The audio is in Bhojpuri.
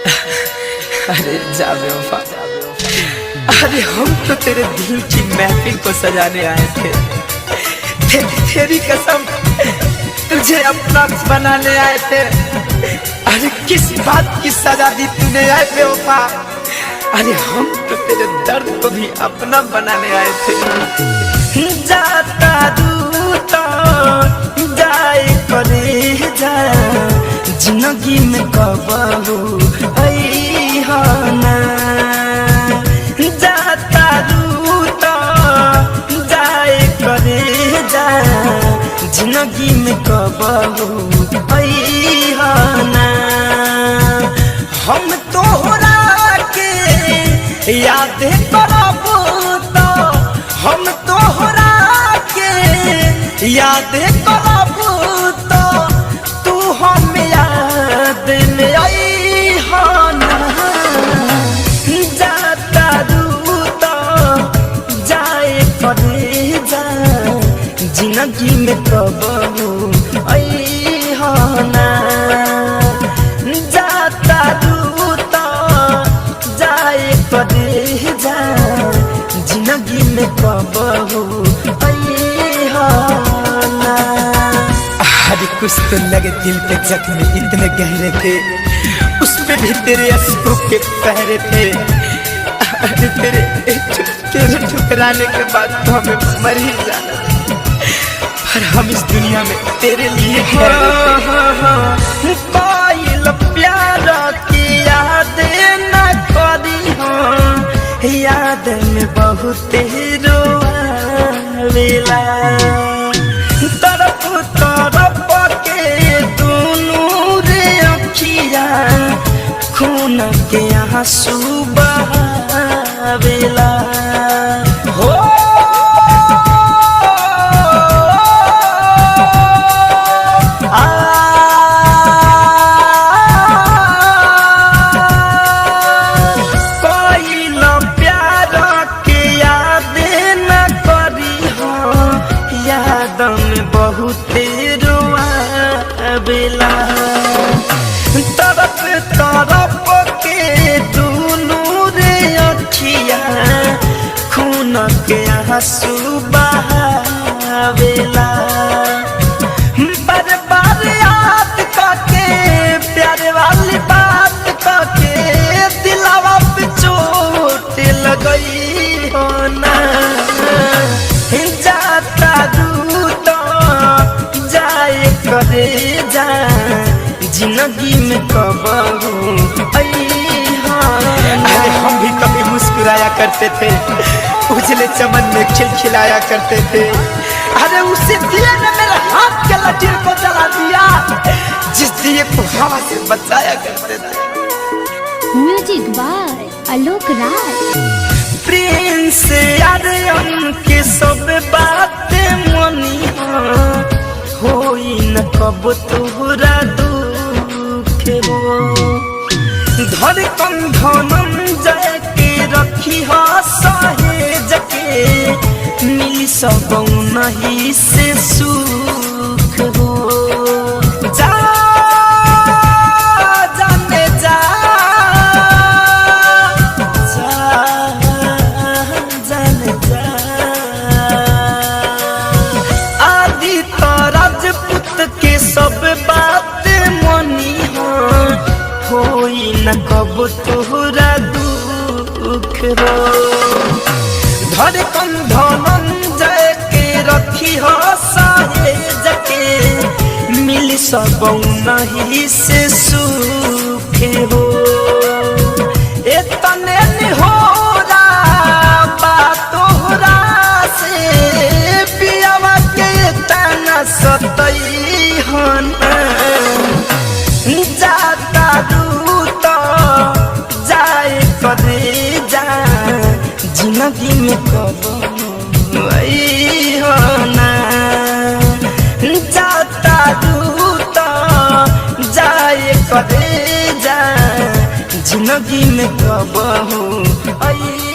अरे जा बेवफा, अरे हम तो तेरे दिल की महफिल को सजाने आए थे। तेरी कसम तुझे अपना बनाने आए थे। अरे किस बात की सजा दी तूने आए बेवफा। अरे हम तो तेरे दर्द को भी अपना बनाने आए थे। जाता दूता जाए करे जा, जिंदगी में कबहू ना। जाता दूता जाए करे जा, जिंदगी में कबहू ना। हम तोहरा के याद करब तो, हम तोहरा के याद करब तो, तू हम याद में अइहना। जाता दूता जाए करे जा, जिंदगी में कबहू अइहना। जाता दूता जाए करे जा, जिंदगी में कबहू अइहना। अरे कुछ तो लगे दिल के जख्म इतने गहरे थे, उस पे भी तेरे अश्कों के पहरे थे। अरे तेरे ठुकराने के बाद तो हमें मर ही जाना, पर हम इस दुनिया में तेरे लिए कोई प्यार की याद न करी हो। याद में बहुत रोवेला, तरफ तरफ के दोनों रे अखिया, खून के आंसू बहावेला। हो तरफ तरफ के दोनों रे अखिया, खून के आंसू बहावेला। बार बार याद करके प्यार वाली बात करके, दिलावा पे चोट लगई हो ना। जाता दूता जाए करे जा, जिंदगी में कबहू अइहना। अरे हम भी कभी मुस्कुराया करते थे, उजले चमन में खिलखिलाया करते थे। अरे उसी दिए ने मेरे हाथ के लकीर को जला दिया, जिस दिए को हवा से बचाया करते थे। Music by Alok Raj. Prince Aryan के सब बातें मनी होई न कब तोहरा दुख हो। धड़कन धनंजय के रखी हो सहेज के, मिली सब नहीं से सुख हो। जा जाने जा, जाने जा। आदि तो राजपूत के सब बात मनी होई न कब तोहरा दुख हो। धड़कन धनंजय के रखी हो सहेज के, मिली सब नहीं से सुख हो। इतने निहोरा बात तोहरा से, पियावा के तना सतई हना। जाता दूता जाए करे जा, जिंदगी में कबहू अइहना। जाता दूता जाए करे जा, जिंदगी में कबहू अइहना।